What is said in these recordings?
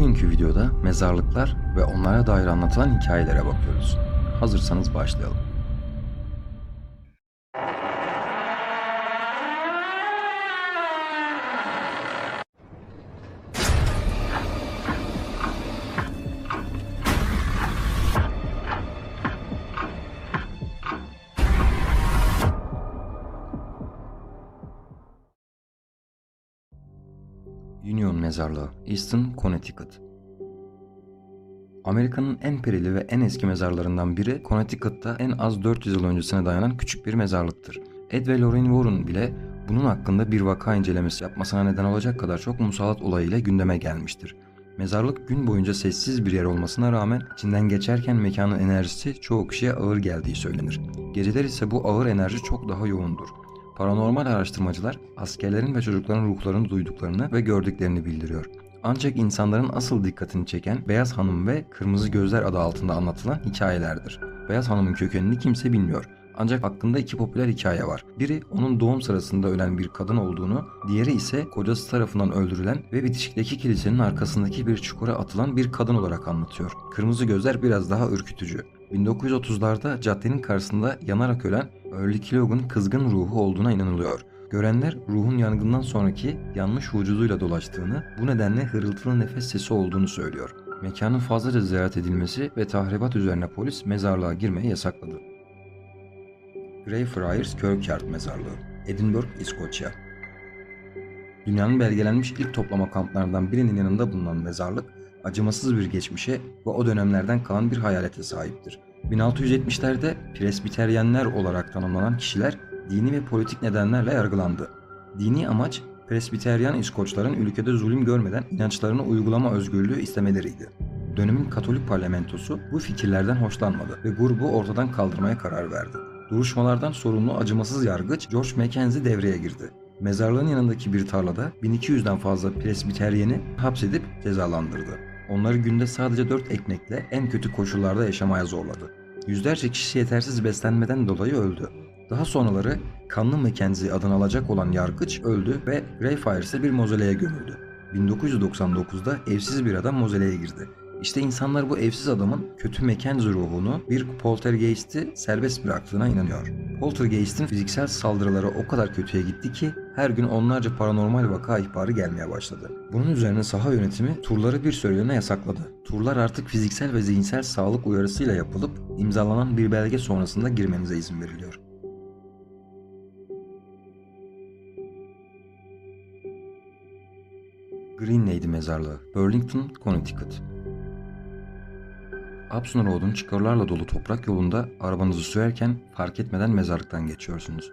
Bugünkü videoda mezarlıklar ve onlara dair anlatılan hikayelere bakıyoruz. Hazırsanız başlayalım. Union Mezarlığı, Easton, Connecticut. Amerika'nın en perili ve en eski mezarlarından biri, Connecticut'ta en az 400 yıl öncesine dayanan küçük bir mezarlıktır. Ed ve Lorraine Warren bile bunun hakkında bir vaka incelemesi yapmasına neden olacak kadar çok musallat olayıyla gündeme gelmiştir. Mezarlık gün boyunca sessiz bir yer olmasına rağmen içinden geçerken mekanın enerjisi çoğu kişiye ağır geldiği söylenir. Geceler ise bu ağır enerji çok daha yoğundur. Paranormal araştırmacılar askerlerin ve çocukların ruhlarını duyduklarını ve gördüklerini bildiriyor. Ancak insanların asıl dikkatini çeken Beyaz Hanım ve Kırmızı Gözler adı altında anlatılan hikayelerdir. Beyaz Hanım'ın kökenini kimse bilmiyor. Ancak hakkında iki popüler hikaye var. Biri onun doğum sırasında ölen bir kadın olduğunu, diğeri ise kocası tarafından öldürülen ve bitişikteki kilisenin arkasındaki bir çukura atılan bir kadın olarak anlatıyor. Kırmızı Gözler biraz daha ürkütücü. 1930'larda caddenin karşısında yanarak ölen Early Kilog'un kızgın ruhu olduğuna inanılıyor. Görenler ruhun yangından sonraki yanmış vücuduyla dolaştığını, bu nedenle hırıltılı nefes sesi olduğunu söylüyor. Mekanın fazlaca ziyaret edilmesi ve tahribat üzerine polis mezarlığa girmeyi yasakladı. Greyfriars Kirkyard Mezarlığı, Edinburgh, İskoçya. Dünyanın belgelenmiş ilk toplama kamplarından birinin yanında bulunan mezarlık, acımasız bir geçmişe ve o dönemlerden kalan bir hayalete sahiptir. 1670'lerde Presbiteryenler olarak tanımlanan kişiler dini ve politik nedenlerle yargılandı. Dini amaç Presbiteryan İskoçların ülkede zulüm görmeden inançlarını uygulama özgürlüğü istemeleriydi. Dönemin Katolik parlamentosu bu fikirlerden hoşlanmadı ve grubu ortadan kaldırmaya karar verdi. Duruşmalardan sorumlu acımasız yargıç George Mackenzie devreye girdi. Mezarlığın yanındaki bir tarlada 1200'den fazla Presbiteryeni hapsedip cezalandırdı. Onları günde sadece 4 ekmekle en kötü koşullarda yaşamaya zorladı. Yüzlerce kişi yetersiz beslenmeden dolayı öldü. Daha sonraları Kanlı Mackenzie adını alacak olan yargıç öldü ve Greyfriars'e bir mozoleye gömüldü. 1999'da evsiz bir adam mozoleye girdi. İşte insanlar bu evsiz adamın kötü Mackenzie ruhunu bir poltergeist'i serbest bıraktığına inanıyor. Poltergeist'in fiziksel saldırıları o kadar kötüye gitti ki her gün onlarca paranormal vaka ihbarı gelmeye başladı. Bunun üzerine saha yönetimi turları bir süreliğine yasakladı. Turlar artık fiziksel ve zihinsel sağlık uyarısıyla yapılıp imzalanan bir belge sonrasında girmenize izin veriliyor. Green Lady Mezarlığı, Burlington, Connecticut. Upson Road'un çıkırlarla dolu toprak yolunda arabanızı sürerken fark etmeden mezarlıktan geçiyorsunuz.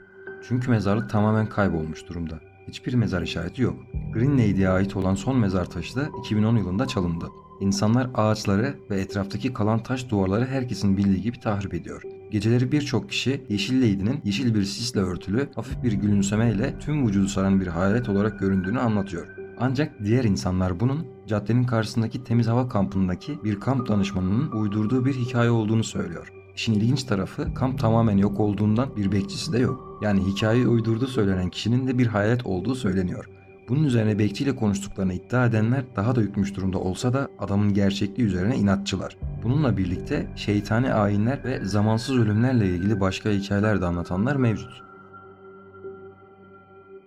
Çünkü mezarlık tamamen kaybolmuş durumda. Hiçbir mezar işareti yok. Green Lady'ye ait olan son mezar taşı da 2010 yılında çalındı. İnsanlar ağaçları ve etraftaki kalan taş duvarları herkesin bildiği gibi tahrip ediyor. Geceleri birçok kişi Yeşil Lady'nin yeşil bir sisle örtülü, hafif bir gülümsemeyle tüm vücudu saran bir hayalet olarak göründüğünü anlatıyor. Ancak diğer insanlar bunun caddenin karşısındaki temiz hava kampındaki bir kamp danışmanının uydurduğu bir hikaye olduğunu söylüyor. İşin ilginç tarafı kamp tamamen yok olduğundan bir bekçisi de yok. Yani hikayeyi uydurduğu söylenen kişinin de bir hayalet olduğu söyleniyor. Bunun üzerine bekçiyle konuştuklarını iddia edenler daha da yıkmış durumda olsa da adamın gerçekliği üzerine inatçılar. Bununla birlikte şeytani ayinler ve zamansız ölümlerle ilgili başka hikayeler de anlatanlar mevcut.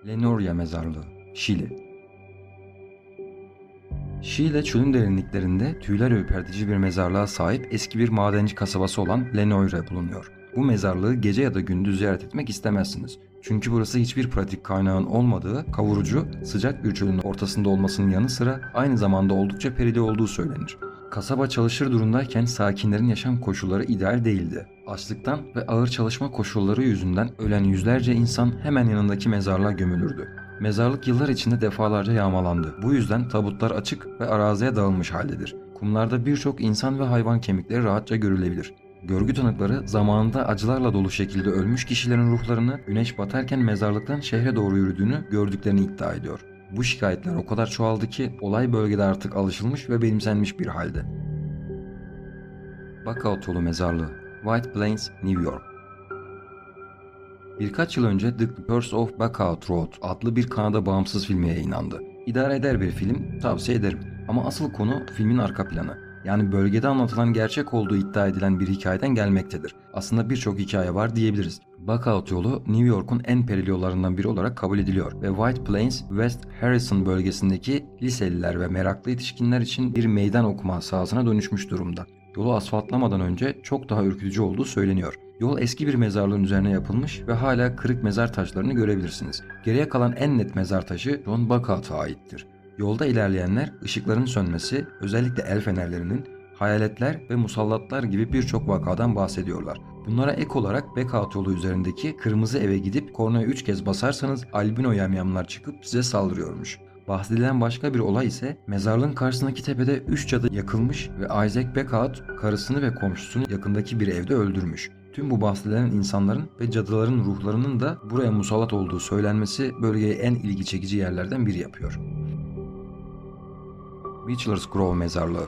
Lenoria Mezarlığı, Şili. Şile çölün derinliklerinde tüyler ürpertici bir mezarlığa sahip eski bir madenci kasabası olan Lenoire bulunuyor. Bu mezarlığı gece ya da gündüz ziyaret etmek istemezsiniz. Çünkü burası hiçbir pratik kaynağın olmadığı, kavurucu, sıcak bir çölün ortasında olmasının yanı sıra aynı zamanda oldukça perili olduğu söylenir. Kasaba çalışır durumdayken sakinlerin yaşam koşulları ideal değildi. Açlıktan ve ağır çalışma koşulları yüzünden ölen yüzlerce insan hemen yanındaki mezarlığa gömülürdü. Mezarlık yıllar içinde defalarca yağmalandı. Bu yüzden tabutlar açık ve araziye dağılmış haldedir. Kumlarda birçok insan ve hayvan kemikleri rahatça görülebilir. Görgü tanıkları zamanında acılarla dolu şekilde ölmüş kişilerin ruhlarını güneş batarken mezarlıktan şehre doğru yürüdüğünü gördüklerini iddia ediyor. Bu şikayetler o kadar çoğaldı ki olay bölgede artık alışılmış ve benimsenmiş bir halde. Buckout Yolu Mezarlığı, White Plains, New York. Birkaç yıl önce The Curse of Buckout Road adlı bir Kanada bağımsız filmi yayınlandı. İdare eder bir film, tavsiye ederim. Ama asıl konu filmin arka planı. Yani bölgede anlatılan gerçek olduğu iddia edilen bir hikayeden gelmektedir. Aslında birçok hikaye var diyebiliriz. Buckout yolu New York'un en perili yollarından biri olarak kabul ediliyor ve White Plains, West Harrison bölgesindeki liseliler ve meraklı yetişkinler için bir meydan okuma sahasına dönüşmüş durumda. Yolu asfaltlamadan önce çok daha ürkütücü olduğu söyleniyor. Yol eski bir mezarlığın üzerine yapılmış ve hala kırık mezar taşlarını görebilirsiniz. Geriye kalan en net mezar taşı John Buckout'a aittir. Yolda ilerleyenler ışıkların sönmesi, özellikle el fenerlerinin, hayaletler ve musallatlar gibi birçok vakadan bahsediyorlar. Bunlara ek olarak Buckout yolu üzerindeki kırmızı eve gidip kornaya 3 kez basarsanız albino yamyamlar çıkıp size saldırıyormuş. Bahsedilen başka bir olay ise mezarlığın karşısındaki tepede 3 cadı yakılmış ve Isaac Buckout karısını ve komşusunu yakındaki bir evde öldürmüş. Tüm bu bahsedilen insanların ve cadıların ruhlarının da buraya musallat olduğu söylenmesi bölgeyi en ilgi çekici yerlerden biri yapıyor. Bachelor's Grove Mezarlığı.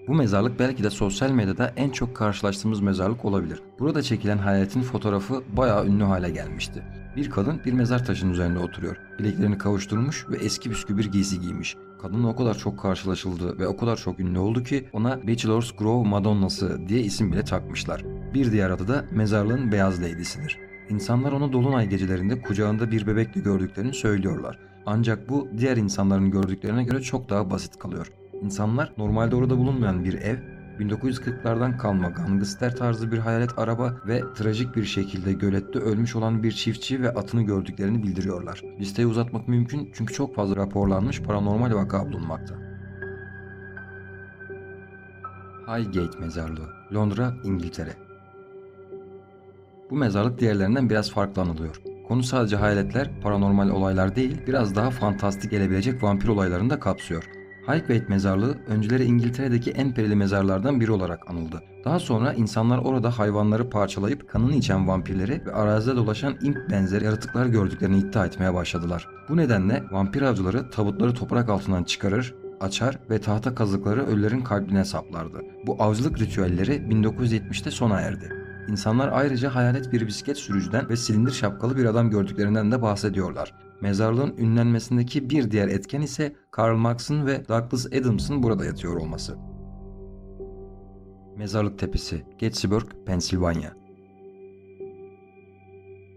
Bu mezarlık belki de sosyal medyada en çok karşılaştığımız mezarlık olabilir. Burada çekilen hayaletin fotoğrafı bayağı ünlü hale gelmişti. Bir kadın bir mezar taşının üzerinde oturuyor. Bileklerini kavuşturmuş ve eski püskü bir giysi giymiş. Kadınla o kadar çok karşılaşıldı ve o kadar çok ünlü oldu ki ona Bachelor's Grove Madonnası diye isim bile takmışlar. Bir diğer adı da mezarlığın Beyaz Lady'sidir. İnsanlar onu dolunay gecelerinde kucağında bir bebekle gördüklerini söylüyorlar. Ancak bu diğer insanların gördüklerine göre çok daha basit kalıyor. İnsanlar normalde orada bulunmayan bir ev, 1940'lardan kalma gangster tarzı bir hayalet araba ve trajik bir şekilde gölette ölmüş olan bir çiftçi ve atını gördüklerini bildiriyorlar. Listeyi uzatmak mümkün çünkü çok fazla raporlanmış paranormal vaka bulunmakta. Highgate Mezarlığı, Londra, İngiltere. Bu mezarlık diğerlerinden biraz farklı anılıyor. Konu sadece hayaletler, paranormal olaylar değil, biraz daha fantastik gelebilecek vampir olaylarını da kapsıyor. Highgate Mezarlığı önceleri İngiltere'deki en perili mezarlardan biri olarak anıldı. Daha sonra insanlar orada hayvanları parçalayıp kanını içen vampirleri ve arazide dolaşan imp benzeri yaratıklar gördüklerini iddia etmeye başladılar. Bu nedenle vampir avcıları tabutları toprak altından çıkarır, açar ve tahta kazıkları ölülerin kalbine saplardı. Bu avcılık ritüelleri 1970'te sona erdi. İnsanlar ayrıca hayalet bir bisiklet sürücüden ve silindir şapkalı bir adam gördüklerinden de bahsediyorlar. Mezarlığın ünlenmesindeki bir diğer etken ise Karl Marx'ın ve Douglas Adams'ın burada yatıyor olması. Mezarlık Tepesi, Gettysburg, Pensilvanya.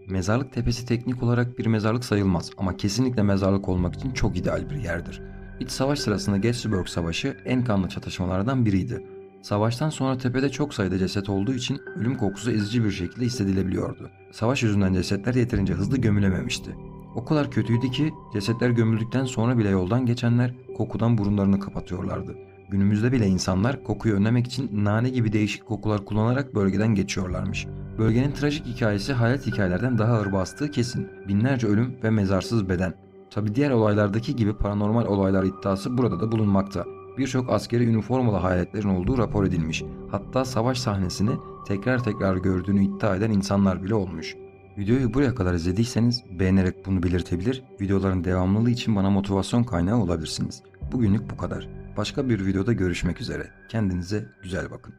Mezarlık Tepesi teknik olarak bir mezarlık sayılmaz ama kesinlikle mezarlık olmak için çok ideal bir yerdir. İç savaş sırasında Gettysburg Savaşı en kanlı çatışmalardan biriydi. Savaştan sonra tepede çok sayıda ceset olduğu için ölüm kokusu ezici bir şekilde hissedilebiliyordu. Savaş yüzünden cesetler yeterince hızlı gömülememişti. O kadar kötüydü ki cesetler gömüldükten sonra bile yoldan geçenler kokudan burunlarını kapatıyorlardı. Günümüzde bile insanlar kokuyu önlemek için nane gibi değişik kokular kullanarak bölgeden geçiyorlarmış. Bölgenin trajik hikayesi hayalet hikayelerden daha ağır bastığı kesin. Binlerce ölüm ve mezarsız beden. Tabi diğer olaylardaki gibi paranormal olaylar iddiası burada da bulunmakta. Birçok askeri üniformalı hayaletlerin olduğu rapor edilmiş. Hatta savaş sahnesini tekrar tekrar gördüğünü iddia eden insanlar bile olmuş. Videoyu buraya kadar izlediyseniz beğenerek bunu belirtebilir, videoların devamlılığı için bana motivasyon kaynağı olabilirsiniz. Bugünlük bu kadar. Başka bir videoda görüşmek üzere. Kendinize güzel bakın.